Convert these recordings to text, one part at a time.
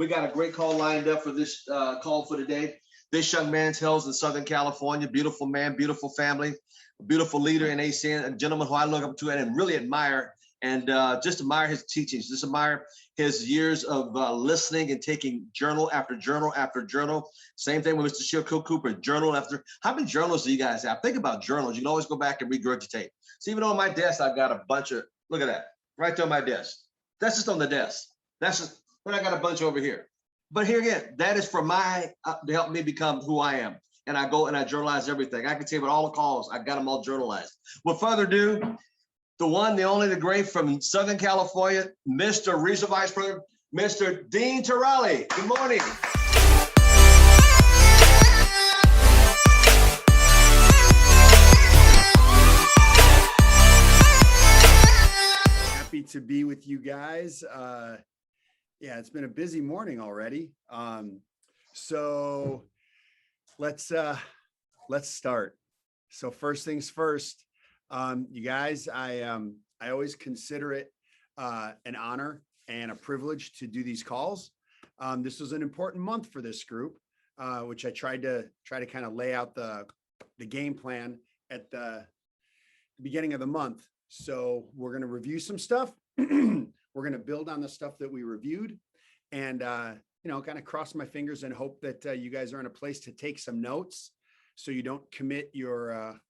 We got a great call lined up for this call for today. This young man hails in Southern California, beautiful man, beautiful family, beautiful leader in ACN, a gentleman who I look up to and really admire, and just admire his teachings, just admire his years of listening and taking journal after journal after journal. Same thing with Mr. Shirko Cooper, journal after. How many journals do you guys have? Think about journals. You can always go back and regurgitate. So even on my desk, I've got a bunch of, look at that, right there on my desk. That's just on the desk. That's just, then I got a bunch over here. But here again, that is for my, to help me become who I am. And I go and I journalize everything. I can tell you about all the calls. I got them all journalized. With further ado, the one, the only, the great from Southern California, Mr. Regional Vice President, Mr. Dean Tarrolly. Good morning. Happy to be with you guys. Yeah, it's been a busy morning already. So let's start. So first things first, you guys, I always consider it an honor and a privilege to do these calls. This was an important month for this group, which I tried to kind of lay out the game plan at the beginning of the month. So we're going to review some stuff. We're going to build on the stuff that we reviewed, and kind of cross my fingers and hope that you guys are in a place to take some notes, so you don't commit your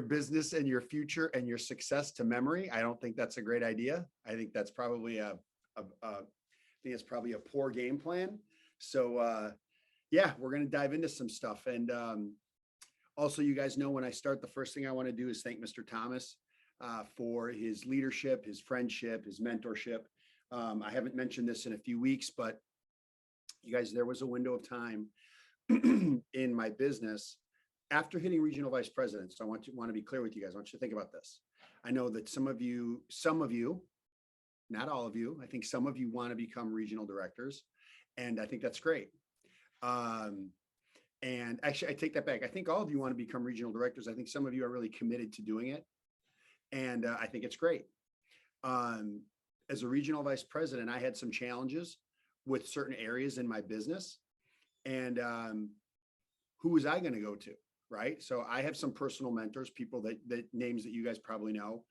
business and your future and your success to memory. I don't think that's a great idea. I think that's probably a poor game plan. So yeah, we're going to dive into some stuff, and also, you guys know when I start, the first thing I want to do is thank Mr. Thomas for his leadership, his friendship, his mentorship. I haven't mentioned this in a few weeks, but you guys, there was a window of time in my business after hitting regional vice president. So I want to be clear with you guys. I want you to think about this. I know that some of you, not all of you, I think some of you want to become regional directors, and I think that's great. And actually, I take that back. I think all of you want to become regional directors. I think some of you are really committed to doing it. And I think it's great. As a regional vice president, I had some challenges with certain areas in my business. And who was I going to go to, right? So I have some personal mentors, people that names that you guys probably know.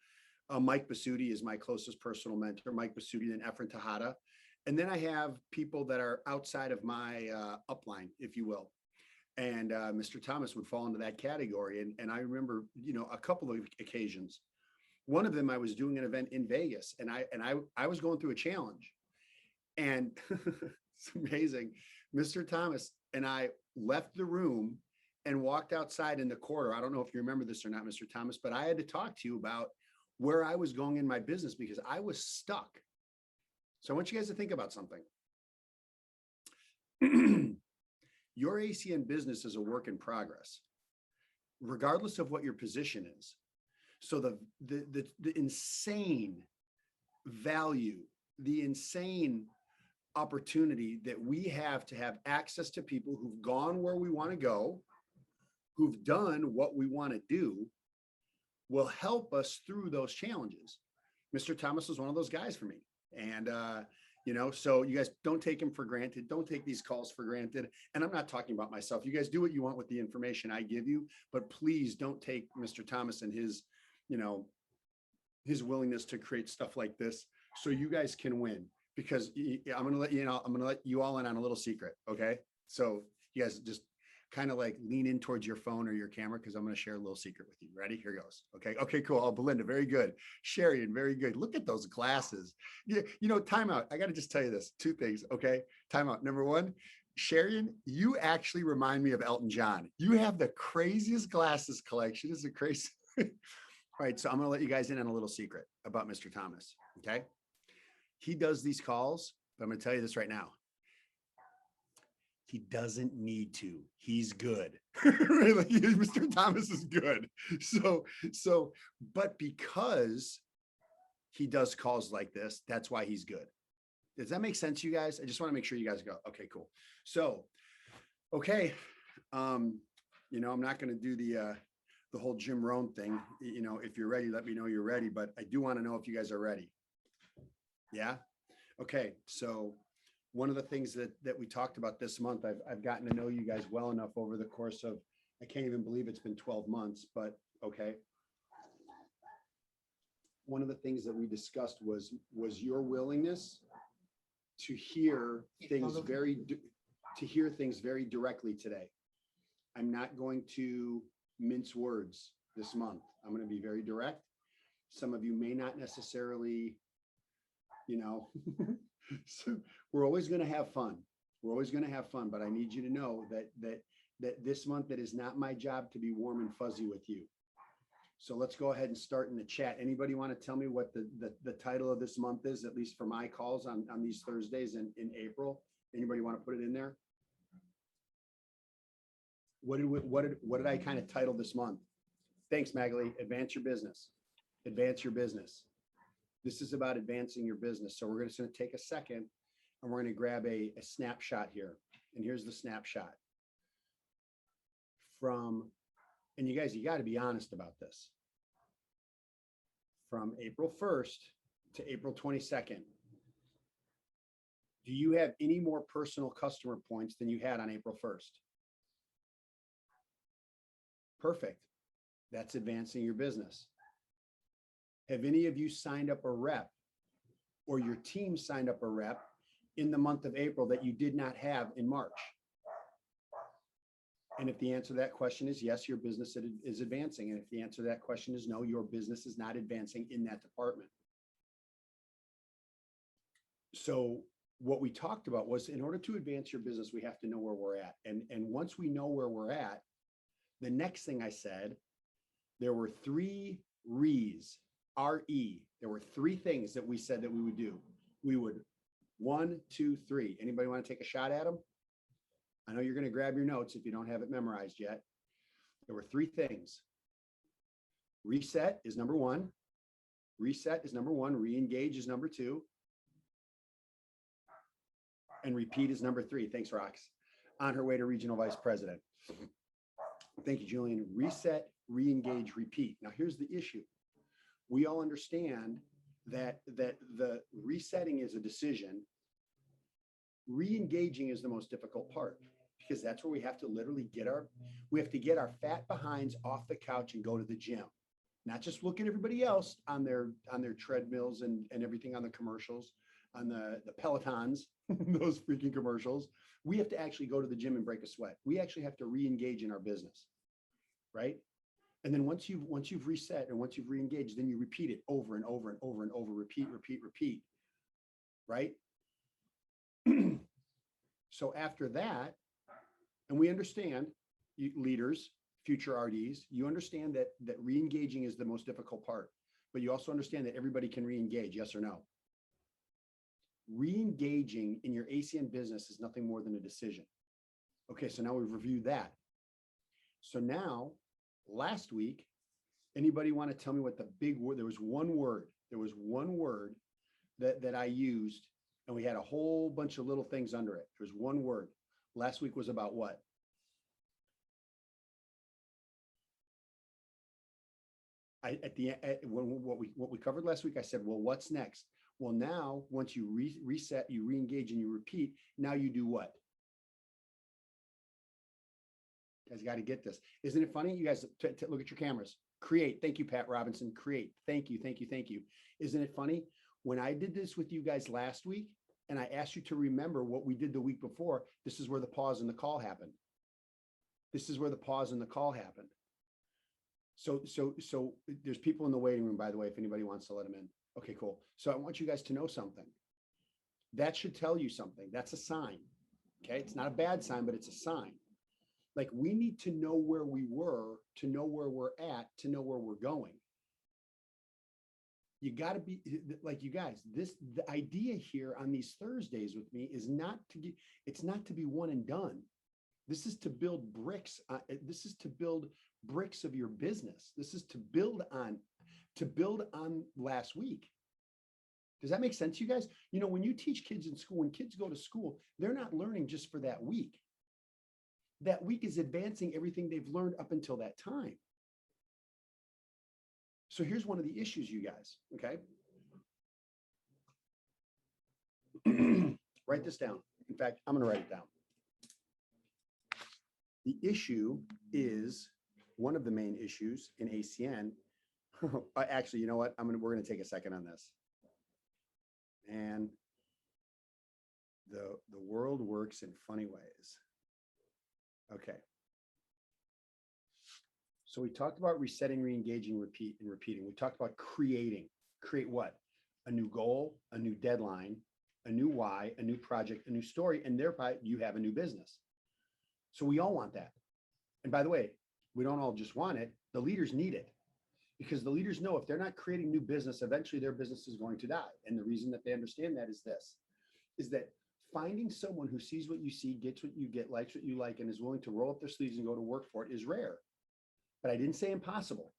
Mike Basutti is my closest personal mentor, Mike Basutti and Efren Tejada. And then I have people that are outside of my upline, if you will. And Mr. Thomas would fall into that category. And I remember, a couple of occasions. One of them, I was doing an event in Vegas, and I was going through a challenge. And it's amazing. Mr. Thomas and I left the room and walked outside in the corridor. I don't know if you remember this or not, Mr. Thomas, but I had to talk to you about where I was going in my business because I was stuck. So I want you guys to think about something. Your ACN business is a work in progress, regardless of what your position is. So the insane value, the insane opportunity that we have to have access to people who've gone where we want to go, who've done what we want to do, will help us through those challenges. Mr. Thomas was one of those guys for me. And, so you guys don't take him for granted. Don't take these calls for granted. And I'm not talking about myself. You guys do what you want with the information I give you, but please don't take Mr. Thomas and his willingness to create stuff like this so you guys can win, because I'm going to let you all in on a little secret. Okay. So you guys just kind of like lean in towards your phone or your camera, because I'm going to share a little secret with you. Ready? Here goes. Okay. Okay, cool. Oh, Belinda, very good. Sherian, very good. Look at those glasses. Timeout. I got to just tell you this. Two things. Okay. Timeout. Number one, Sherian, you actually remind me of Elton John. You have the craziest glasses collection. It's a crazy. All right. So I'm going to let you guys in on a little secret about Mr. Thomas. Okay. He does these calls, but I'm going to tell you this right now. He doesn't need to. He's good. Like, Mr. Thomas is good. But because he does calls like this, that's why he's good. Does that make sense, you guys? I just want to make sure you guys go, okay, cool. So, okay. I'm not going to do the whole Jim Rohn thing. If you're ready, let me know you're ready. But I do want to know if you guys are ready. Yeah. Okay, so one of the things that we talked about this month, I've gotten to know you guys well enough over the course of, I can't even believe it's been 12 months, but okay. One of the things that we discussed was your willingness to hear things very directly today. I'm not going to mince words this month. I'm going to be very direct. Some of you may not necessarily, so we're always going to have fun. We're always going to have fun, but I need you to know that this month, it is not my job to be warm and fuzzy with you. So let's go ahead and start in the chat. Anybody want to tell me what the title of this month is, at least for my calls on these Thursdays in April? Anybody want to put it in there? What did I kind of title this month? Thanks, Magali. Advance your business. Advance your business. This is about advancing your business. So we're just going to take a second and we're going to grab a snapshot here. And here's the snapshot from, and you guys, you got to be honest about this. From April 1st to April 22nd, do you have any more personal customer points than you had on April 1st? Perfect. That's advancing your business. Have any of you signed up a rep or your team signed up a rep in the month of April that you did not have in March? And if the answer to that question is yes, your business is advancing. And if the answer to that question is no, your business is not advancing in that department. So what we talked about was, in order to advance your business, we have to know where we're at. And once we know where we're at, the next thing I said, there were 3 Re's, R-E. There were 3 things that we said that we would do. We would 1, 2, 3. Anybody want to take a shot at them? I know you're going to grab your notes if you don't have it memorized yet. There were 3 things. Reset is number 1. Reset is number 1. Re-engage is number 2. And repeat is number 3. Thanks, Rox. On her way to regional vice president. Thank you, Julian. Reset, re-engage, repeat. Now, here's the issue. We all understand that the resetting is a decision. Re-engaging is the most difficult part, because that's where we have to literally get our fat behinds off the couch and go to the gym. Not just look at everybody else on their treadmills and everything on the commercials, on the Pelotons, those freaking commercials. We have to actually go to the gym and break a sweat. We actually have to re-engage in our business, right? And then once you've reset and once you've re-engaged, then you repeat it over and over and over and over, repeat, right? So after that, and we understand, you leaders, future RDs, you understand that re-engaging is the most difficult part, but you also understand that everybody can re-engage, yes or no? Re-engaging in your ACN business is nothing more than a decision. Okay, so now we've reviewed that. So now, last week, anybody want to tell me what the big word, there was one word that I used, and we had a whole bunch of little things under it. There was one word. Last week was about what? What we covered last week, I said, well, what's next? Well, now, once you reset, you re-engage and you repeat, now you do what? You guys got to get this. Isn't it funny? You guys look at your cameras. Create. Thank you, Pat Robinson. Create. Thank you. Isn't it funny? When I did this with you guys last week, and I asked you to remember what we did the week before, this is where the pause in the call happened. So there's people in the waiting room, by the way, if anybody wants to let them in. Okay, cool. So I want you guys to know something. That should tell you something. That's a sign. Okay. It's not a bad sign, but it's a sign. Like, we need to know where we were, to know where we're at, to know where we're going. You got to be like, you guys, the idea here on these Thursdays with me is it's not to be one and done. This is to build bricks. This is to build bricks of your business. This is to build on last week. Does that make sense, you guys? You know, when you teach kids in school, when kids go to school, they're not learning just for that week. That week is advancing everything they've learned up until that time. So here's one of the issues, you guys, okay? Write this down. In fact, I'm going to write it down. The issue is one of the main issues in ACN. Actually, you know what? We're going to take a second on this. And the world works in funny ways. Okay. So we talked about resetting, re-engaging, repeating. We talked about creating. Create what? A new goal, a new deadline, a new why, a new project, a new story, and thereby you have a new business. So we all want that. And by the way, we don't all just want it. The leaders need it, because the leaders know if they're not creating new business, eventually their business is going to die. And the reason that they understand that is this, is that finding someone who sees what you see, gets what you get, likes what you like, and is willing to roll up their sleeves and go to work for it is rare. But I didn't say impossible.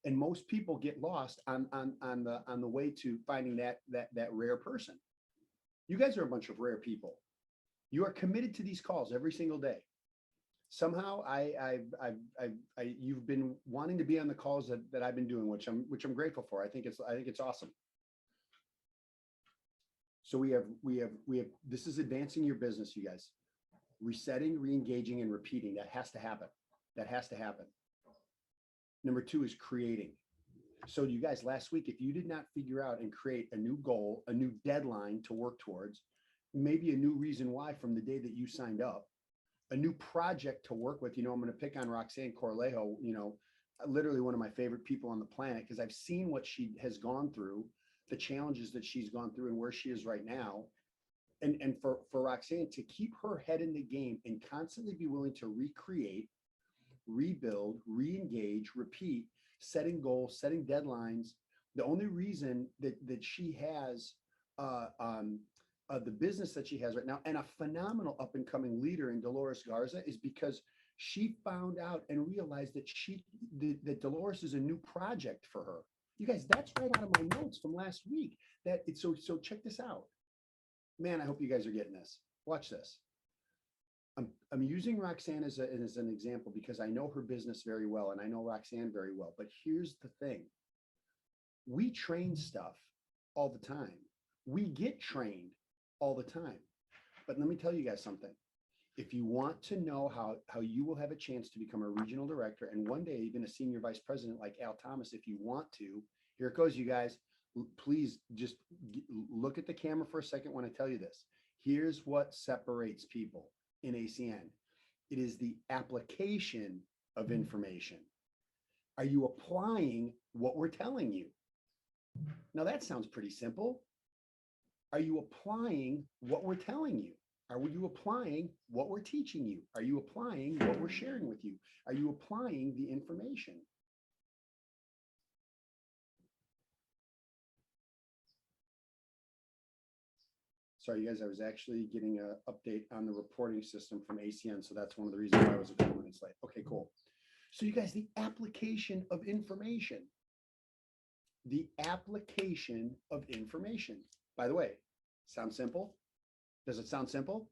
And most people get lost on the way to finding that rare person. You guys are a bunch of rare people. You are committed to these calls every single day. Somehow you've been wanting to be on the calls that I've been doing, which I'm grateful for. I think it's awesome. So we have this is advancing your business, you guys. Resetting, re-engaging, and repeating. That has to happen. That has to happen. Number 2 is creating. So you guys, last week, if you did not figure out and create a new goal, a new deadline to work towards, maybe a new reason why from the day that you signed up, a new project to work with, I'm going to pick on Roxanne Corlejo, literally one of my favorite people on the planet, because I've seen what she has gone through, the challenges that she's gone through and where she is right now. And for Roxanne to keep her head in the game and constantly be willing to recreate, rebuild, re-engage, repeat, setting goals, setting deadlines. The only reason that she has the business that she has right now, and a phenomenal up and coming leader in Dolores Garza, is because she found out and realized that Dolores is a new project for her. You guys, that's right out of my notes from last week. So check this out. Man, I hope you guys are getting this. Watch this. I'm using Roxanne as an example because I know her business very well and I know Roxanne very well. But here's the thing. We train stuff all the time. We get trained all the time. But let me tell you guys something. If you want to know how you will have a chance to become a regional director and one day even a senior vice president like Al Thomas, if you want to, here it goes, you guys. Please just look at the camera for a second when I tell you this. Here's what separates people in ACN. It is the application of information. Are you applying what we're telling you? Now that sounds pretty simple. Are you applying what we're telling you? Are you applying what we're teaching you? Are you applying what we're sharing with you? Are you applying the information? Sorry, you guys, I was actually getting an update on the reporting system from ACN. So that's one of the reasons why I was a few minutes late. Okay, cool. So you guys, the application of information. The application of information. By the way, sound simple? Does it sound simple?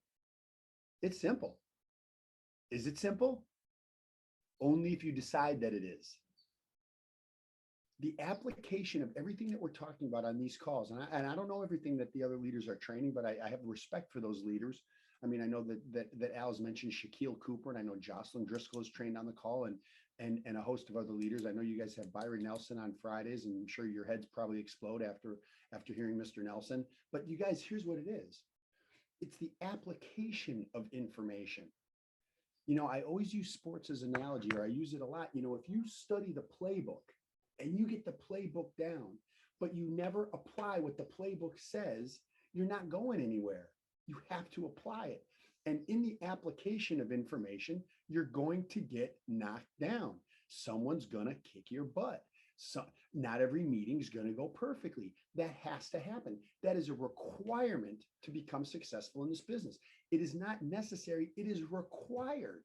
It's simple. Is it simple? Only if you decide that it is. The application of everything that we're talking about on these calls, and I don't know everything that the other leaders are training, but I have respect for those leaders. I mean, I know that Al's mentioned Shaquille Cooper, and I know Jocelyn Driscoll is trained on the call, and a host of other leaders. I know you guys have Byron Nelson on Fridays, and I'm sure your heads probably explode after hearing Mr. Nelson. But you guys, here's what it is. It's the application of information. I always use sports as an analogy, or I use it a lot. If you study the playbook and you get the playbook down, but you never apply what the playbook says, you're not going anywhere. You have to apply it. And in the application of information, you're going to get knocked down. Someone's going to kick your butt. So not every meeting is going to go perfectly. That has to happen. That is a requirement to become successful in this business. It is not necessary. It is required.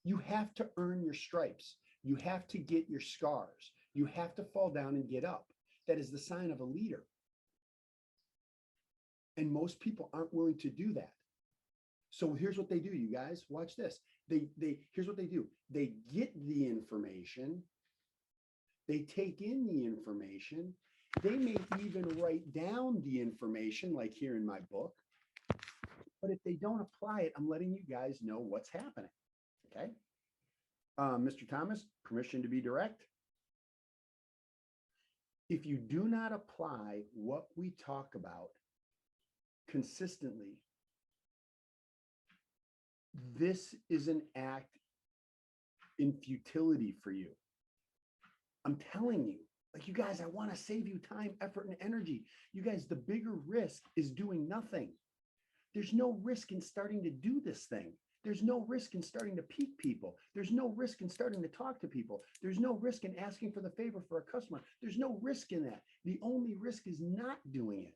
You have to earn your stripes. You have to get your scars. You have to fall down and get up. That is the sign of a leader. And most people aren't willing to do that. So here's what they do, you guys. Watch this. Here's what they do. They get the information. They take in the information They may even write down the information like here in my book, but if they don't apply it, I'm letting you guys know what's happening. Okay. Mr. Thomas, permission to be direct. If you do not apply what we talk about consistently, this is an act in futility for you. I'm telling you, like, you guys, I want to save you time, effort, and energy. You guys, the bigger risk is doing nothing. There's no risk in starting to do this thing. There's no risk in starting to pique people. There's no risk in starting to talk to people. There's no risk in asking for the favor for a customer. There's no risk in that. The only risk is not doing it.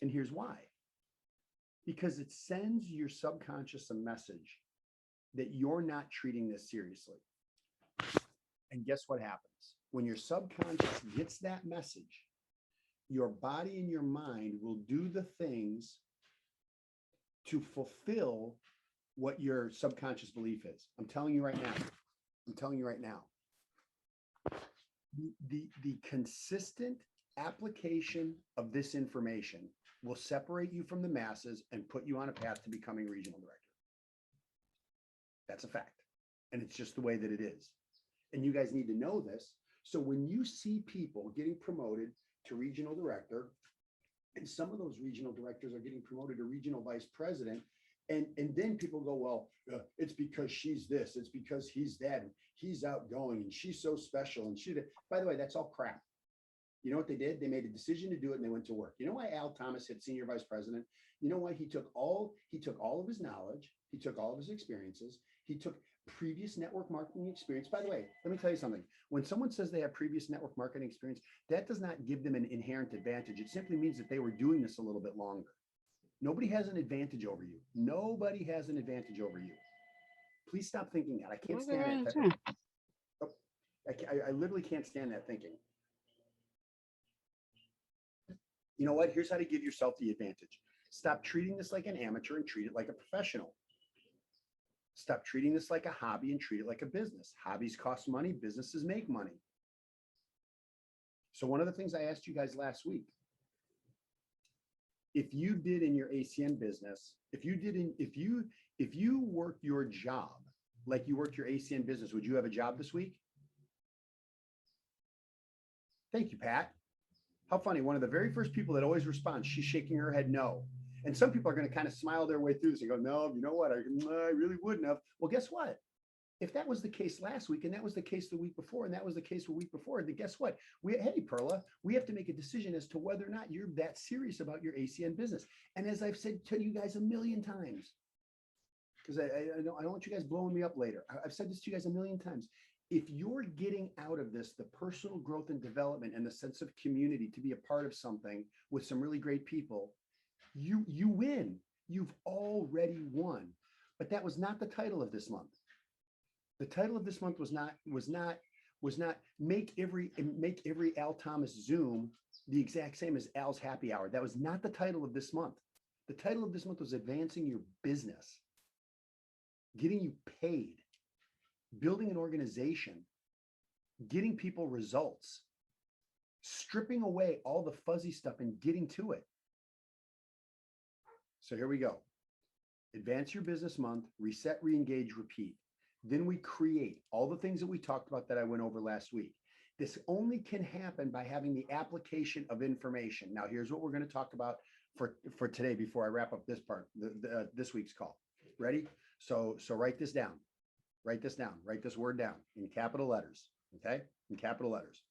And here's why. Because it sends your subconscious a message that you're not treating this seriously. And guess what happens? When your subconscious gets that message, your body and your mind will do the things to fulfill what your subconscious belief is. I'm telling you right now. I'm telling you right now. The consistent application of this information will separate you from the masses and put you on a path to becoming regional director. That's a fact. And it's just the way that it is. And you guys need to know this. So when you see people getting promoted to regional director, and some of those regional directors are getting promoted to regional vice president, and then people go, well, it's because she's this, it's because he's that, and he's outgoing, and she's so special, and she, by the way, that's all crap. You know what they did? They made a decision to do it, and they went to work. You know why Al Thomas hit senior vice president? You know why he took all of his knowledge, he took all of his experiences, he took previous network marketing experience. By the way, let me tell you something. When someone says they have previous network marketing experience, that does not give them an inherent advantage. It simply means that they were doing this a little bit longer. Nobody has an advantage over you. Nobody has an advantage over you. Please stop thinking that. I can't stand that. I literally can't stand that thinking. You know what? Here's how to give yourself the advantage. Stop treating this like an amateur and treat it like a professional. Stop treating this like a hobby and treat it like a business. Hobbies cost money, businesses make money. So one of the things I asked you guys last week, if you did in your ACN business, if you worked your job like you worked your ACN business, would you have a job this week? Thank you, Pat. How funny. One of the very first people that always responds, she's shaking her head no. And some people are going to kind of smile their way through this and go, no, you know what? I really wouldn't have. Well, guess what? If that was the case last week, and that was the case the week before, and that was the case the week before, then guess what? Hey, Perla, we have to make a decision as to whether or not you're that serious about your ACN business. And as I've said to you guys a million times, because I don't want you guys blowing me up later. I've said this to you guys a million times. If you're getting out of this, the personal growth and development and the sense of community to be a part of something with some really great people, you win. You've already won. But that was not the title of this month. The title of this month was not make every Al Thomas Zoom the exact same as Al's happy hour. That was not the title of this month. The title of this month was advancing your business, getting you paid, building an organization, getting people results, stripping away all the fuzzy stuff and getting to it. So here we go. Advance your business month, reset, re-engage, repeat. Then we create all the things that we talked about that I went over last week. This only can happen by having the application of information. Now, here's what we're going to talk about for today before I wrap up this part, this week's call. Ready? So write this down. Write this down. Write this word down in capital letters. Okay? In capital letters.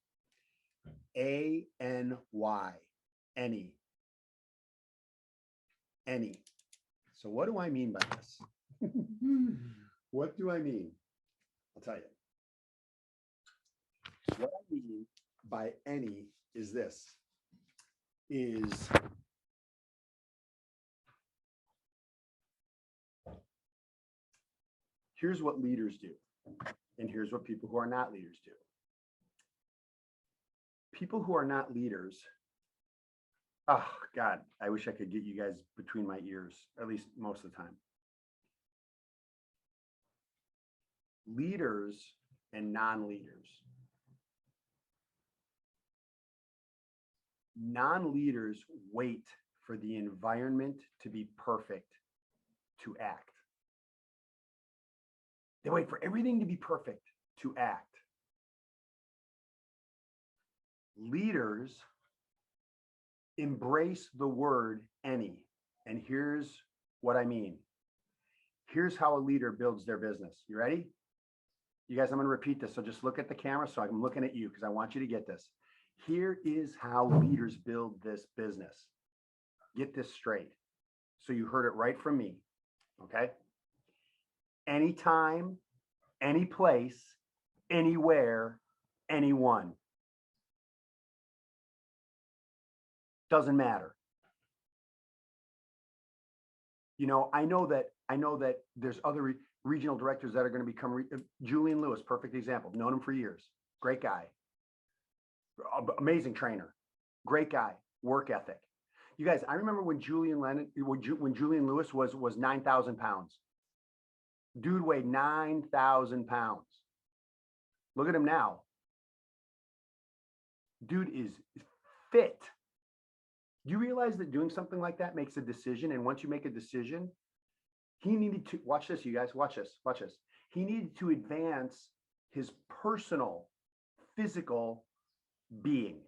A-N-Y. Any. Any. So what do I mean by this? What do I mean? I'll tell you. What I mean by any is this, here's what leaders do, and here's what people who are not leaders do. People who are not leaders, oh God, I wish I could get you guys between my ears, at least most of the time. Leaders and non-leaders Non-leaders wait for the environment to be perfect to act. They wait for everything to be perfect to act. Leaders embrace the word any. And here's what I mean. Here's how a leader builds their business. You ready? You guys, I'm going to repeat this. So just look at the camera. So I'm looking at you because I want you to get this. Here is how leaders build this business. Get this straight. So you heard it right from me. Okay. Anytime, any place, anywhere, anyone. Doesn't matter. You know, I know that there's other regional directors that are going to become Julian Lewis, perfect example. Known him for years. Great guy. Amazing trainer. Great guy. Work ethic. You guys, I remember when Julian Lewis was 9,000 pounds. Dude weighed 9,000 pounds. Look at him now. Dude is fit. Do you realize that doing something like that makes a decision? And once you make a decision, he needed to, watch this, you guys, watch this. He needed to advance his personal, physical being.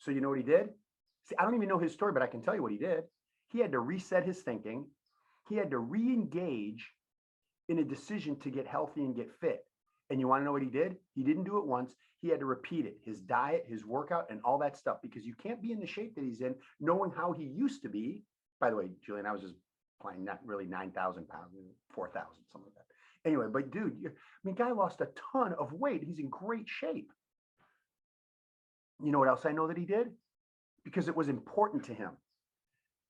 So you know what he did? See, I don't even know his story, but I can tell you what he did. He had to reset his thinking. He had to re-engage in a decision to get healthy and get fit. And you want to know what he did? He didn't do it once. He had to repeat it, his diet, his workout, and all that stuff, because you can't be in the shape that he's in, knowing how he used to be. By the way, Julian, I was just playing, not really 9,000 pounds, 4,000, something like that. Anyway, but dude, I mean, guy lost a ton of weight. He's in great shape. You know what else I know that he did? Because it was important to him.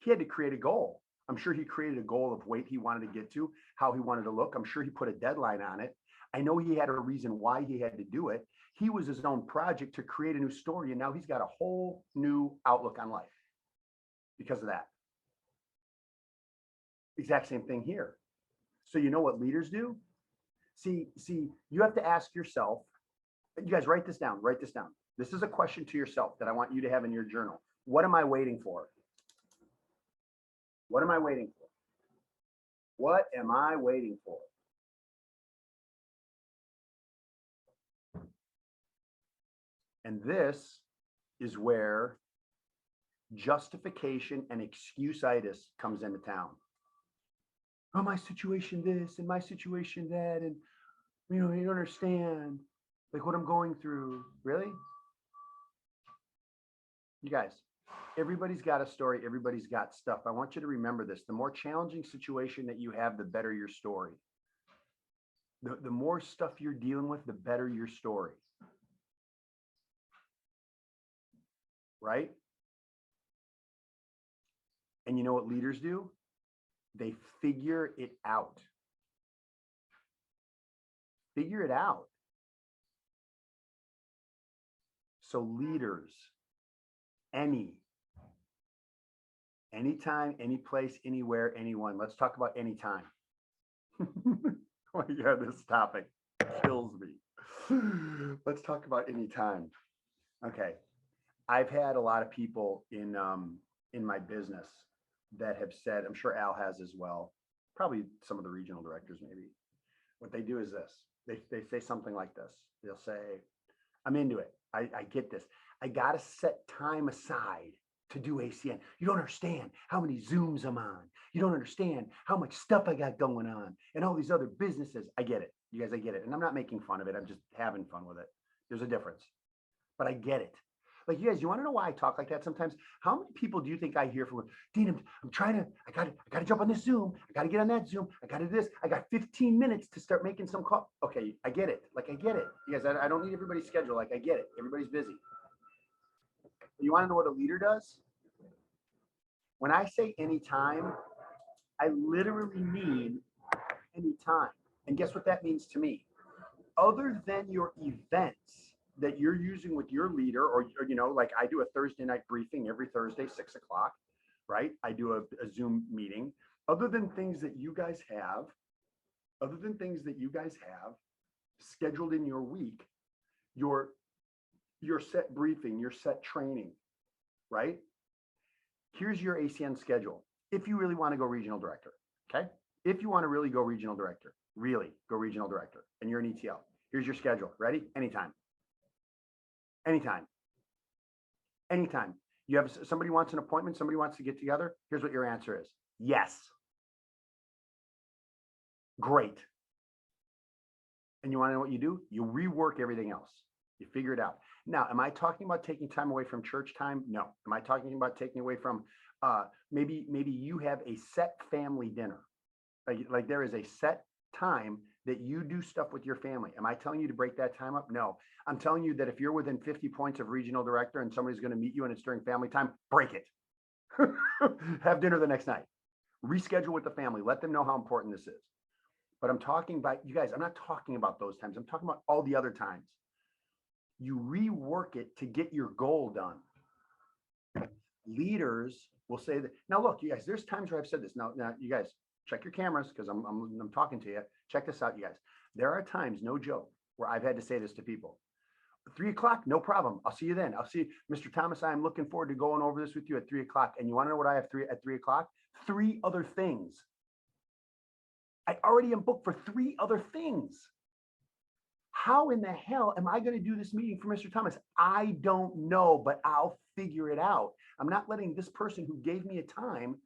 He had to create a goal. I'm sure he created a goal of weight he wanted to get to, how he wanted to look. I'm sure he put a deadline on it. I know he had a reason why he had to do it. He was his own project to create a new story. And now he's got a whole new outlook on life because of that. Exact same thing here. So you know what leaders do? See, you have to ask yourself, you guys write this down. This is a question to yourself that I want you to have in your journal. What am I waiting for? What am I waiting for? What am I waiting for? And this is where justification and excuse-itis comes into town. Oh, my situation this and my situation that, and you know, you don't understand like what I'm going through. Really? You guys, everybody's got a story, everybody's got stuff. I want you to remember this. The more challenging situation that you have, the better your story. The more stuff you're dealing with, the better your story. Right? And you know what leaders do? They figure it out. Figure it out. So leaders, anytime, any place, anywhere, anyone. Let's talk about anytime. Oh yeah, this topic kills me. Let's talk about anytime. Okay. I've had a lot of people in my business that have said, I'm sure Al has as well, probably some of the regional directors maybe. What they do is this. They say something like this. They'll say, I'm into it. I get this. I got to set time aside to do ACN. You don't understand how many Zooms I'm on. You don't understand how much stuff I got going on and all these other businesses. I get it. You guys, I get it. And I'm not making fun of it. I'm just having fun with it. There's a difference, but I get it. Like, you guys, you want to know why I talk like that sometimes? How many people do you think I hear from, Dean, I'm trying to, I got to jump on this Zoom. I got to get on that Zoom. I got to this. I got 15 minutes to start making some call. Okay, I get it. Like, I get it. You guys, I don't need everybody's schedule. Like, I get it. Everybody's busy. You want to know what a leader does? When I say anytime, I literally mean anytime. And guess what that means to me? Other than your events that you're using with your leader, or you know, like I do a Thursday night briefing every Thursday, 6 o'clock, right? I do a Zoom meeting. Other than things that you guys have, scheduled in your week, your your set briefing, your set training, right? Here's your ACN schedule. If you really want to go regional director, okay? If you want to really go regional director, and you're an ETL, here's your schedule. Ready? Anytime. Anytime. Anytime. You have somebody wants an appointment, somebody wants to get together. Here's what your answer is. Yes. Great. And you want to know what you do? You rework everything else. You figure it out. Now, am I talking about taking time away from church time? No. Am I talking about taking away from maybe you have a set family dinner? Like there is a set time that you do stuff with your family. Am I telling you to break that time up? No. I'm telling you that if you're within 50 points of regional director and somebody's going to meet you and it's during family time, break it. Have dinner the next night. Reschedule with the family. Let them know how important this is. But I'm talking about, you guys, I'm not talking about those times. I'm talking about all the other times. You rework it to get your goal done. Leaders will say that. Now, look, you guys, there's times where I've said this. Now you guys, check your cameras because I'm talking to you. Check this out, you guys. There are times, no joke, where I've had to say this to people. 3 o'clock, no problem. I'll see you then. I'll see Mr. Thomas. I'm looking forward to going over this with you at 3 o'clock. And you want to know what I have at 3 o'clock? 3 other things. I already am booked for 3 other things. How in the hell am I going to do this meeting for Mr. Thomas? I don't know, but I'll figure it out. I'm not letting this person who gave me a time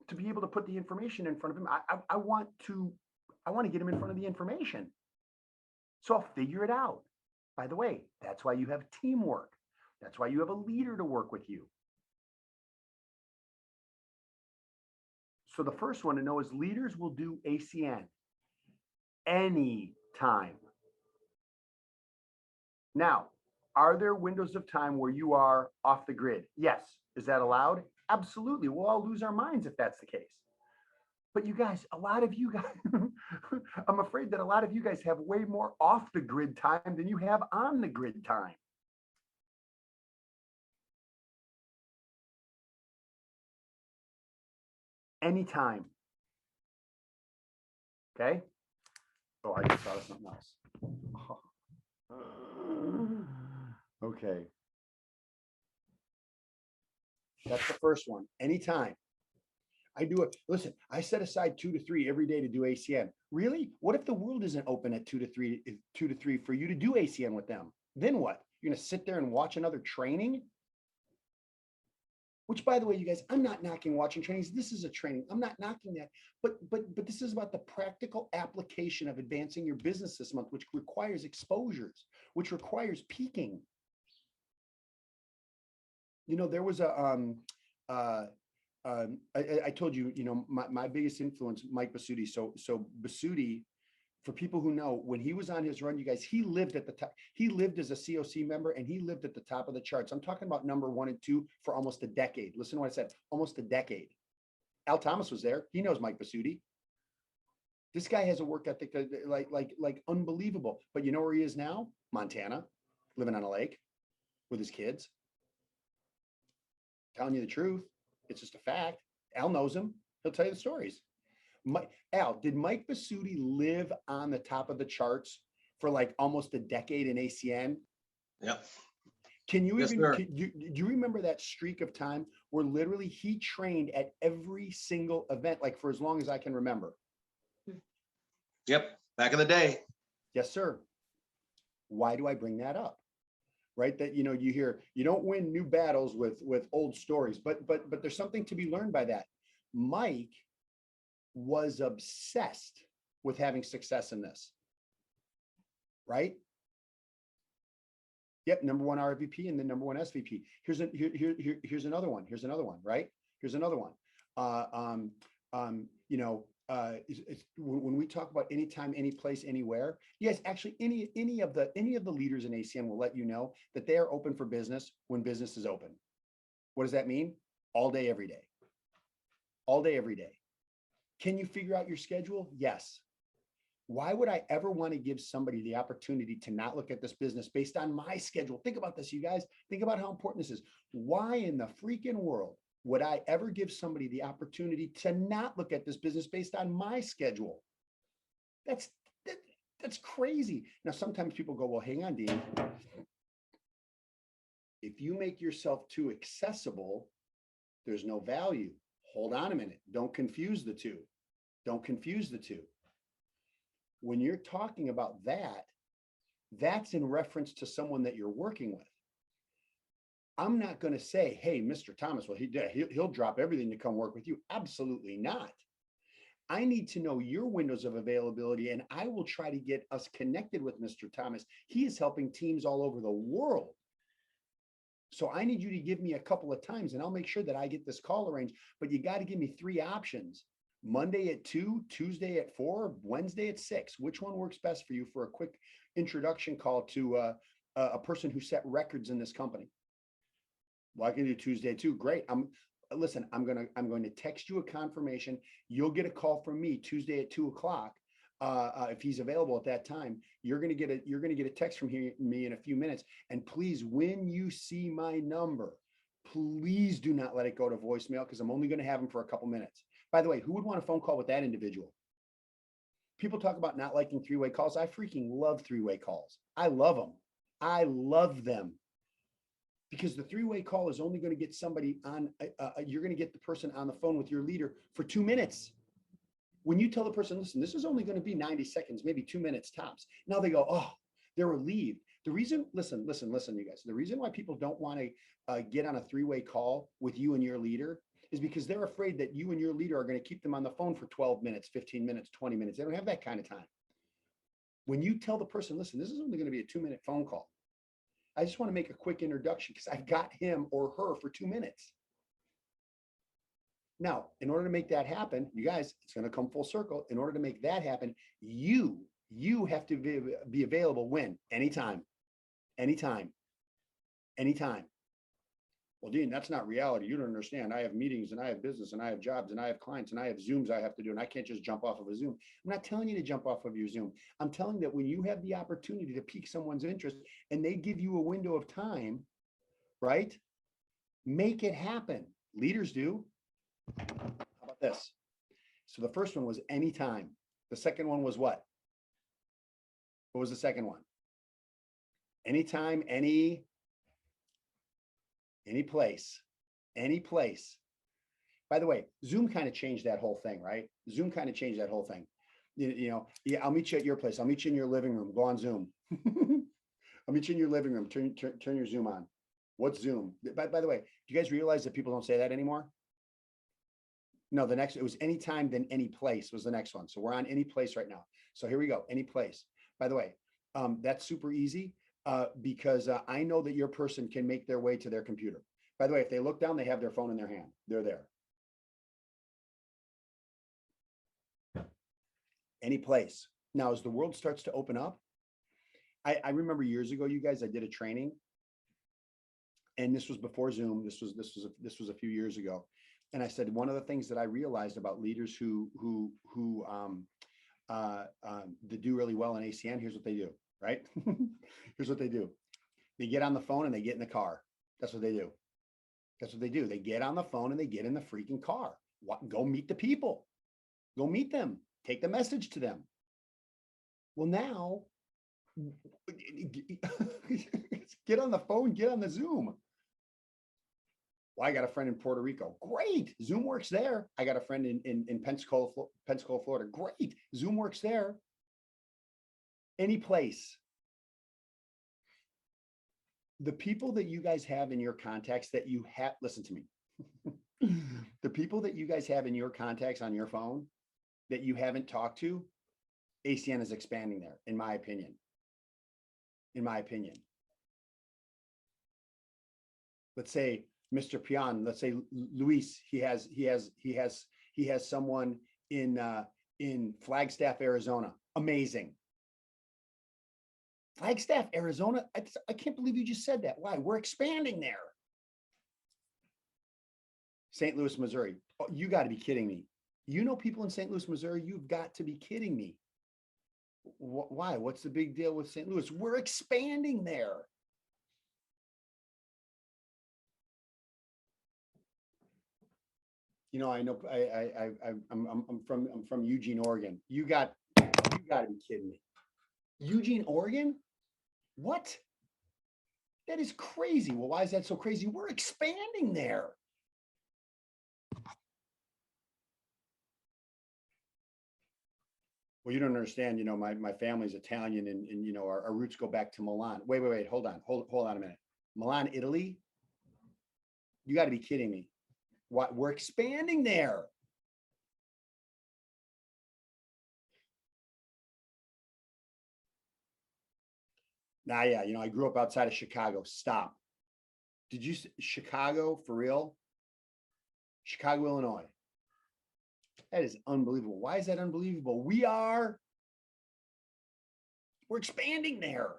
to be able to put the information in front of him. I want to get him in front of the information. So I'll figure it out. By the way, that's why you have teamwork. That's why you have a leader to work with you. So the first one to know is leaders will do ACN anytime. Now, are there windows of time where you are off the grid? Yes. Is that allowed? Absolutely. We'll all lose our minds if that's the case. But you guys, a lot of you guys, I'm afraid that a lot of you guys have way more off the grid time than you have on the grid time. Anytime. Okay. Oh, I just thought of something else. Oh. Okay. That's the first one. Anytime. I do it. Listen, I set aside 2 to 3 every day to do ACN. Really? What if the world isn't open at 2 to 3 for you to do ACN with them? Then what? You're going to sit there and watch another training? Which, by the way, you guys, I'm not knocking watching trainings. This is a training. I'm not knocking that. But this is about the practical application of advancing your business this month, which requires exposures, which requires peaking. You know, there was I told you, you know, my biggest influence, Mike Basutti. So Basutti, for people who know, when he was on his run, you guys, he lived at the top. He lived as a COC member and he lived at the top of the charts. I'm talking about number 1 and 2 for almost a decade. Listen to what I said, almost a decade. Al Thomas was there. He knows Mike Basutti. This guy has a work ethic like unbelievable. But you know where he is now? Montana, living on a lake with his kids. Telling you the truth. It's just a fact. Al knows him. He'll tell you the stories. Al, did Mike Basutti live on the top of the charts for like almost a decade in ACN? Yep. Can you do you remember that streak of time where literally he trained at every single event, like for as long as I can remember? Yep. Back in the day. Yes, sir. Why do I bring that up? Right, that you know, you hear you don't win new battles with old stories, but there's something to be learned by that. Mike was obsessed with having success in this. Right? Yep, number 1 RVP and then number 1 SVP. Here's another one. Here's another one. Right? Here's another one. You know, when we talk about anytime, any place, anywhere, yes, actually any of the leaders in ACN will let you know that they are open for business when business is open. What does that mean? All day, every day. All day, every day. Can you figure out your schedule? Yes. Why would I ever want to give somebody the opportunity to not look at this business based on my schedule? Think about this, you guys. Think about how important this is. Why in the freaking world would I ever give somebody the opportunity to not look at this business based on my schedule? That's crazy. Now, sometimes people go, well, hang on, Dean. If you make yourself too accessible, there's no value. Hold on a minute. Don't confuse the two. Don't confuse the two. When you're talking about that, that's in reference to someone that you're working with. I'm not going to say, hey, Mr. Thomas, well, he'll drop everything to come work with you. Absolutely not. I need to know your windows of availability, and I will try to get us connected with Mr. Thomas. He is helping teams all over the world. So I need you to give me a couple of times, and I'll make sure that I get this call arranged. But you got to give me 3 options: Monday at 2, Tuesday at 4, Wednesday at 6. Which one works best for you for a quick introduction call to a person who set records in this company? Well, I can do Tuesday at 2. Great. Listen, I'm going to text you a confirmation. You'll get a call from me Tuesday at 2 o'clock. If he's available at that time, you're going to get a text from me in a few minutes. And please, when you see my number, please do not let it go to voicemail, because I'm only going to have him for a couple minutes. By the way, who would want a phone call with that individual? People talk about not liking 3-way calls. I freaking love 3-way calls. I love them. I love them. Because the 3-way call is only going to get somebody on, you're going to get the person on the phone with your leader for 2 minutes. When you tell the person, listen, this is only going to be 90 seconds, maybe 2 minutes tops. Now they go, oh, they're relieved. The reason, listen, you guys, the reason why people don't want to get on a 3-way call with you and your leader is because they're afraid that you and your leader are going to keep them on the phone for 12 minutes, 15 minutes, 20 minutes. They don't have that kind of time. When you tell the person, listen, this is only going to be a 2-minute phone call. I just want to make a quick introduction because I got him or her for 2 minutes. Now, in order to make that happen, you guys, it's going to come full circle. In order to make that happen, you have to be available when? Anytime. Well, Dean, that's not reality. You don't understand. I have meetings and I have business and I have jobs and I have clients and I have Zooms I have to do, and I can't just jump off of a Zoom. I'm not telling you to jump off of your Zoom. I'm telling you that when you have the opportunity to pique someone's interest and they give you a window of time, right? Make it happen. Leaders do. How about this? So the first one was anytime. The second one was what? What was the second one? Anytime, any place. By the way, Zoom kind of changed that whole thing, right? Zoom kind of changed that whole thing. Yeah, I'll meet you at your place. I'll meet you in your living room. Go on Zoom. I'll meet you in your living room. Turn your Zoom on. What's Zoom? By the way, do you guys realize that people don't say that anymore? No, it was anytime, then any place was the next one. So we're on any place right now. So here we go, any place. By the way, that's super easy because I know that your person can make their way to their computer. By the way, if they look down, they have their phone in their hand. They're there. Any place. Now, as the world starts to open up, I remember years ago, you guys, I did a training, and this was before Zoom. This was a few years ago. And I said, one of the things that I realized about leaders who do really well in ACN, here's what they do, right? Here's what they do. They get on the phone and they get in the car. That's what they do. That's what they do. They get on the phone and they get in the freaking car. Go meet the people. Go meet them. Take the message to them. Well, now, get on the phone, get on the Zoom. Well, I got a friend in Puerto Rico. Great. Zoom works there. I got a friend in Pensacola, Florida. Great. Zoom works there. Any place. The people that you guys have in your contacts that you have, listen to me. The people that you guys have in your contacts on your phone that you haven't talked to, ACN is expanding there, in my opinion. In my opinion. Let's say Mr. Pion, let's say Luis, he has someone in Flagstaff, Arizona. Amazing. Flagstaff, Arizona. I can't believe you just said that. Why? We're expanding there. St. Louis, Missouri. Oh, you got to be kidding me. You know people in St. Louis, Missouri? You've got to be kidding me. Why? What's the big deal with St. Louis? We're expanding there. You know, I know I'm from Eugene, Oregon. You got to be kidding me. Eugene, Oregon? What? That is crazy. Well, why is that so crazy? We're expanding there. Well, you don't understand, my family's Italian and our roots go back to Milan. Wait, hold on a minute. Milan, Italy? You got to be kidding me. What? We're expanding there. Nah, yeah, I grew up outside of Chicago. Stop. Did you Chicago for real? Chicago, Illinois. That is unbelievable. Why is that unbelievable? We're expanding there.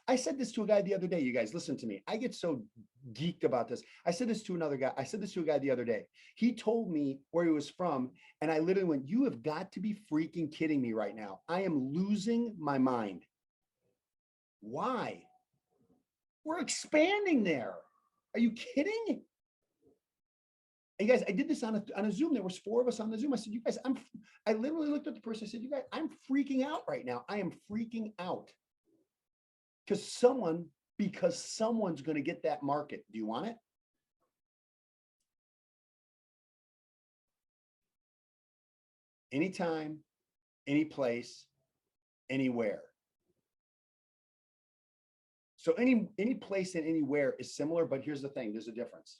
I said this to a guy the other day. You guys, listen to me. I get so geeked about this. I said this to another guy. I said this to a guy the other day. He told me where he was from, and I literally went, "You have got to be freaking kidding me right now. I am losing my mind." Why? We're expanding there. Are you kidding? And you guys, I did this on a Zoom. There was 4 of us on the Zoom. I said, "You guys, I literally looked at the person. I said, "You guys, I'm freaking out right now. I am freaking out because someone's going to get that market. Do you want it?" Anytime, any place, anywhere. So any place and anywhere is similar, but here's the thing: there's a difference.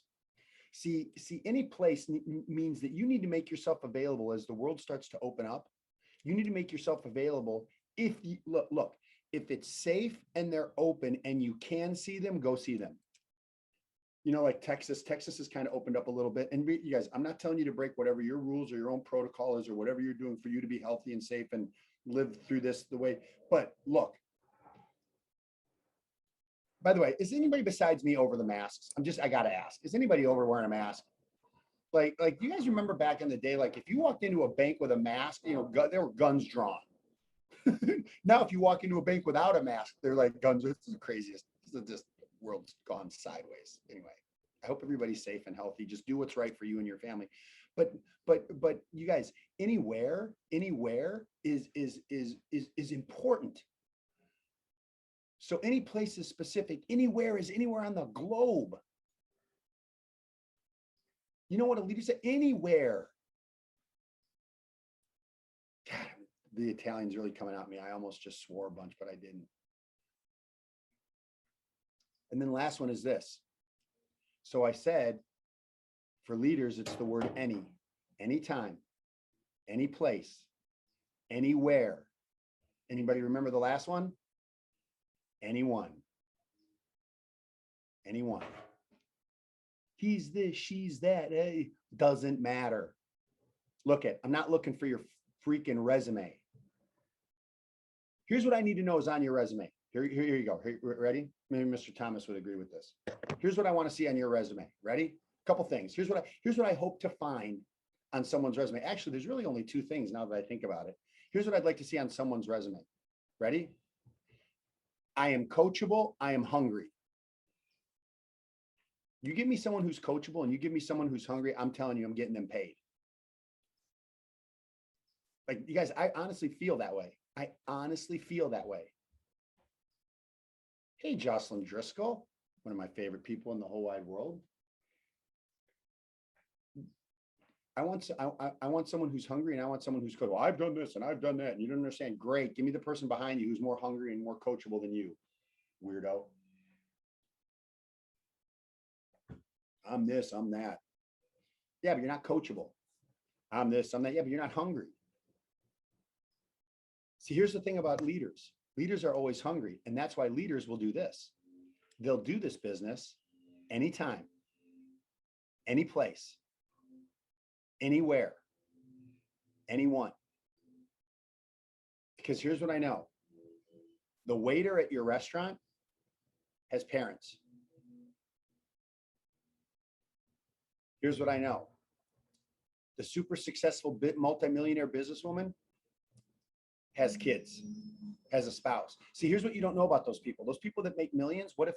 See, any place means that you need to make yourself available as the world starts to open up. You need to make yourself available. If you look, if it's safe and they're open and you can see them, go see them. Like Texas has kind of opened up a little bit. And you guys, I'm not telling you to break whatever your rules or your own protocol is or whatever you're doing for you to be healthy and safe and live through this the way. But look, by the way, is anybody besides me over the masks? I got to ask, is anybody over wearing a mask? Like you guys remember back in the day, like if you walked into a bank with a mask, there were guns drawn. Now, if you walk into a bank without a mask, they're like guns. This is the craziest. This world's gone sideways. Anyway, I hope everybody's safe and healthy. Just do what's right for you and your family. But you guys, anywhere is important. So any place is specific. Anywhere is anywhere on the globe. You know what a leader said? Anywhere. God, the Italian's really coming at me. I almost just swore a bunch, but I didn't. And then the last one is this. So I said, for leaders, it's the word any, anytime, any place, anywhere. Anybody remember the last one? Anyone. Anyone. He's this, she's that. Hey, doesn't matter. I'm not looking for your freaking resume. Here's what I need to know is on your resume. Here you go. Ready? Maybe Mr. Thomas would agree with this. Here's what I want to see on your resume. Ready? A couple things. Here's what I hope to find on someone's resume. Actually, there's really only 2 things now that I think about it. Here's what I'd like to see on someone's resume. Ready? I am coachable. I am hungry. You give me someone who's coachable and you give me someone who's hungry, I'm telling you, I'm getting them paid. Like, you guys, I honestly feel that way. I honestly feel that way. Hey, Jocelyn Driscoll, one of my favorite people in the whole wide world. I want someone who's hungry and I want someone who's coachable. Well, I've done this and I've done that. And you don't understand. Great. Give me the person behind you who's more hungry and more coachable than you, weirdo. I'm this, I'm that. Yeah, but you're not coachable. I'm this, I'm that. Yeah, but you're not hungry. See, here's the thing about leaders. Leaders are always hungry. And that's why leaders will do this. They'll do this business anytime, any place, anywhere, anyone. Because here's what I know. The waiter at your restaurant has parents. Here's what I know. The super successful multimillionaire businesswoman has kids, has a spouse. See, here's what you don't know about those people. Those people that make millions, what if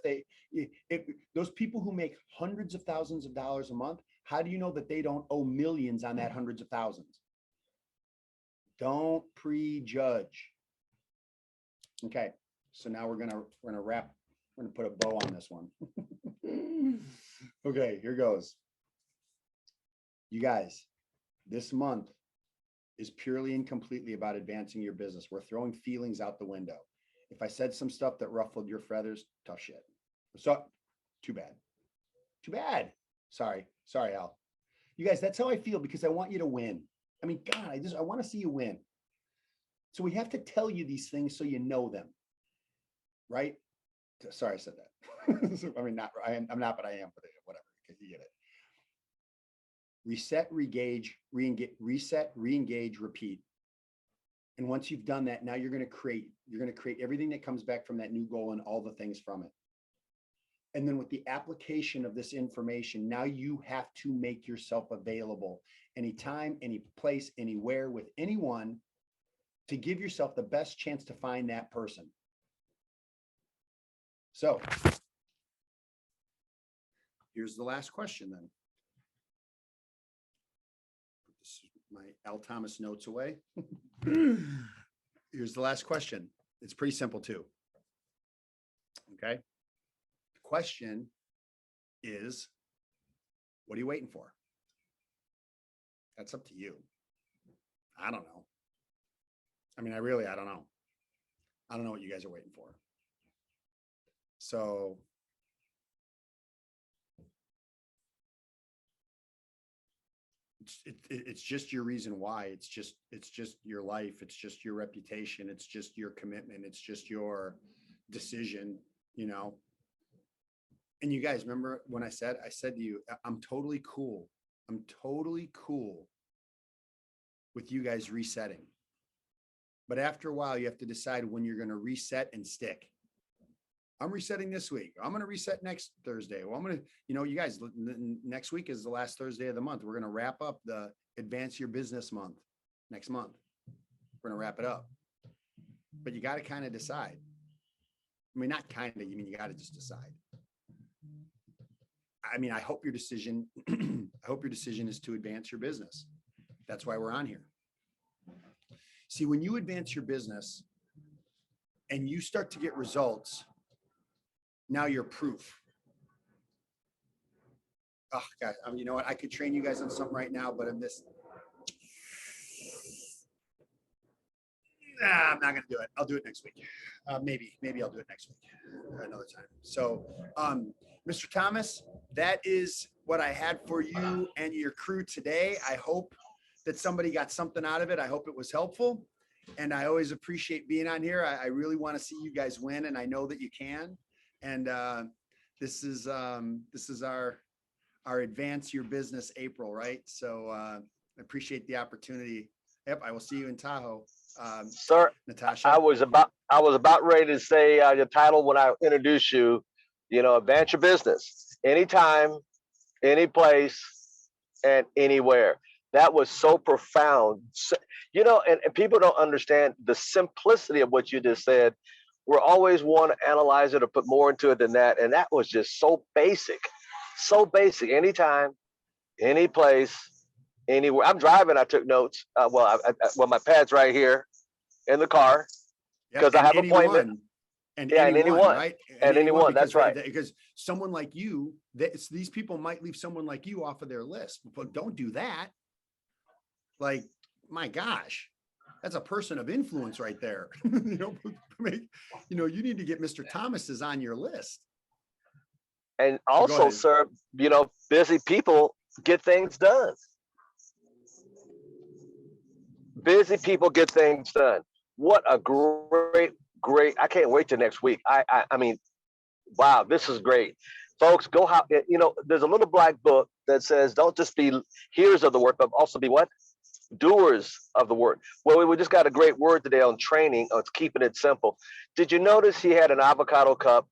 those people who make hundreds of thousands of dollars a month, how do you know that they don't owe millions on that hundreds of thousands? Don't prejudge. Okay, so now we're gonna wrap I'm going to put a bow on this one. Okay, here goes. You guys, this month is purely and completely about advancing your business. We're throwing feelings out the window. If I said some stuff that ruffled your feathers, tough shit. So, too bad. Too bad. Sorry, Al. You guys, that's how I feel because I want you to win. I mean, God, I want to see you win. So we have to tell you these things so you know them, right? Sorry, I said that. I mean, I'm not, but I am, but whatever, you get it. Reset, re-engage, repeat. And once you've done that, now you're going to create everything that comes back from that new goal and all the things from it. And then with the application of this information, now you have to make yourself available anytime, any place, anywhere, with anyone, to give yourself the best chance to find that person. So here's the last question then. Put my L. Thomas notes away. Here's the last question. It's pretty simple too. Okay. The question is, what are you waiting for? That's up to you. I don't know. I mean, I don't know. I don't know what you guys are waiting for. So it's just your reason why. It's just your life. It's just your reputation. It's just your commitment. It's just your decision, you know. And you guys remember when I said to you, I'm totally cool. I'm totally cool with you guys resetting. But after a while, you have to decide when you're going to reset and stick. I'm resetting this week. I'm going to reset next Thursday. Well, I'm going to, you know, you guys, next week is the last Thursday of the month. We're going to wrap up the Advance Your Business month next month. We're going to wrap it up. But you got to kind of decide. I mean, not kind of, you mean you got to just decide. I mean, I hope your decision is to advance your business. That's why we're on here. See, when you advance your business and you start to get results, now you're proof. Oh God, you know what? I could train you guys on something right now, but I'm not going to do it. I'll do it next week. Maybe I'll do it next week, another time. So, Mr. Thomas, that is what I had for you and your crew today. I hope that somebody got something out of it. I hope it was helpful. And I always appreciate being on here. I really want to see you guys win, and I know that you can. And this is our Advance Your Business April, right? So I appreciate the opportunity. Yep, I will see you in Tahoe. Sir, Natasha. I was about ready to say your title when I introduced you. You know, advance your business anytime, any place, and anywhere. That was so profound. You know, and people don't understand the simplicity of what you just said. We're always want to analyze it or put more into it than that. And that was just so basic, so basic. Anytime, any place, anywhere. I'm driving. I took notes. Well, my pad's right here in the car because I have an appointment. And anyone, right? And anyone, that's right. Because someone like you, these people might leave someone like you off of their list, but don't do that. Like, my gosh, that's a person of influence right there. You need to get Mr. Thomas's on your list. And also, sir, you know, busy people get things done. Busy people get things done. What a great, I can't wait till next week. I mean, wow, this is great. Folks, go out, you know, there's a little black book that says, don't just be hearers of the word, but also be what? Doers of the word. Well, we just got a great word today on training. On keeping it simple. Did you notice he had an avocado cup?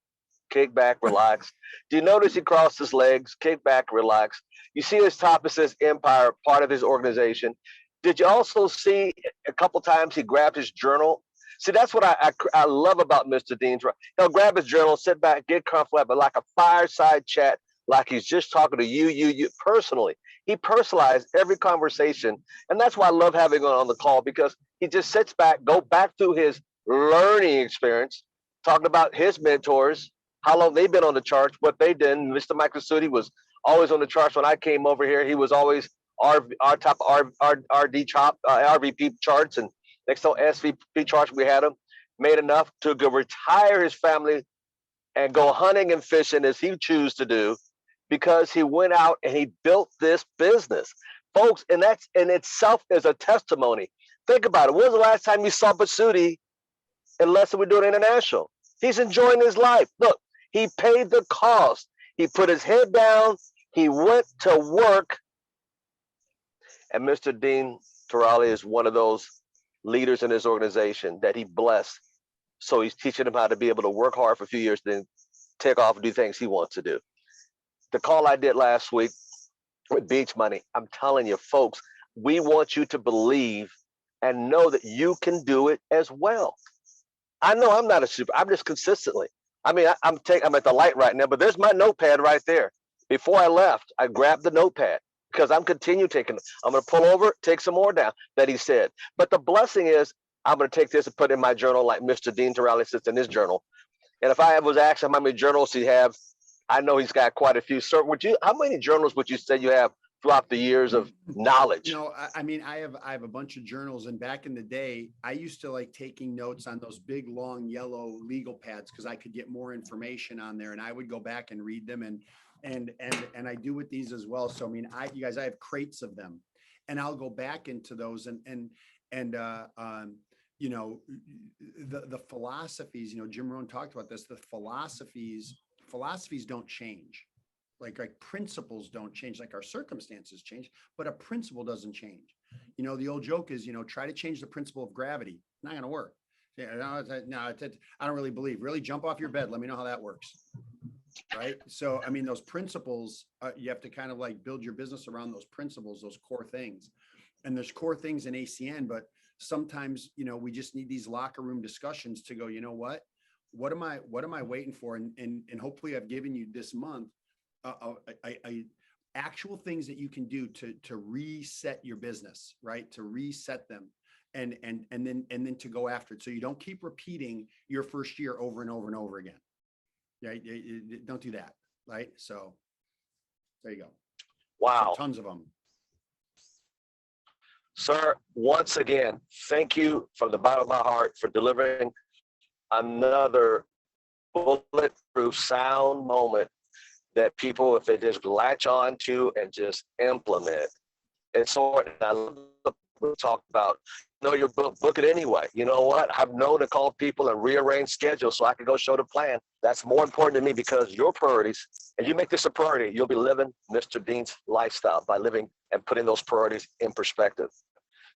Kick back, relax. Do you notice he crossed his legs? Kick back, relax. You see his top, it says Empire, part of his organization. Did you also see a couple times he grabbed his journal? See, that's what I love about Mr. Dean's. He'll grab his journal, sit back, get comfortable, but like a fireside chat, like he's just talking to you personally. He personalized every conversation. And that's why I love having him on the call, because he just sits back, go back through his learning experience, talking about his mentors, how long they've been on the charts, what they did. Mr. Michael Sudi was always on the charts when I came over here. He was always our top RD chop RVP charts, and next on SVP charts we had him. Made enough to go retire his family and go hunting and fishing as he chose to do, because he went out and he built this business, folks. And that's in itself is a testimony. Think about it. When was the last time you saw Basudi unless we're doing international? He's enjoying his life. Look, he paid the cost. He put his head down. He went to work. And Mr. Dean Tarrolly is one of those leaders in his organization that he blessed. So he's teaching him how to be able to work hard for a few years, then take off and do things he wants to do. The call I did last week with Beach Money, I'm telling you, folks, we want you to believe and know that you can do it as well. I know I'm not a super, I'm just consistently. I mean, I'm at the light right now, but there's my notepad right there. Before I left, I grabbed the notepad because I'm continue taking, I'm going to pull over, take some more down that he said. But the blessing is, I'm going to take this and put it in my journal like Mr. Dean Tarrolly sits in his journal. And if I was asked him how many journals he have, I know he's got quite a few. Sir, how many journals would you say you have throughout the years of knowledge? You know, I mean, I have a bunch of journals, and back in the day, I used to like taking notes on those big, long, yellow legal pads because I could get more information on there, and I would go back and read them, and I do with these as well. So I mean, you guys, I have crates of them, and I'll go back into those and you know, the philosophies. You know, Jim Rohn talked about this. The philosophies don't change. Like principles don't change, like our circumstances change, but a principle doesn't change. You know, the old joke is, you know, try to change the principle of gravity. Not going to work. Yeah, no, I don't really believe. Really jump off your bed. Let me know how that works. Right. So, I mean, those principles, you have to kind of like build your business around those principles, those core things. And there's core things in ACN, but sometimes, you know, we just need these locker room discussions to go, you know what am I waiting for? And hopefully I've given you this month actual things that you can do to reset your business, right? To reset them and then to go after it. So you don't keep repeating your first year over and over and over again. Right? Don't do that. Right. So there you go. Wow. So tons of them. Sir, once again, thank you from the bottom of my heart for delivering another bulletproof sound moment that people, if they just latch on to and just implement. And so I love to talk about, you know, your book it anyway. You know what? I've known to call people and rearrange schedules so I can go show the plan. That's more important to me because your priorities, and you make this a priority, you'll be living Mr. Dean's lifestyle by living and putting those priorities in perspective.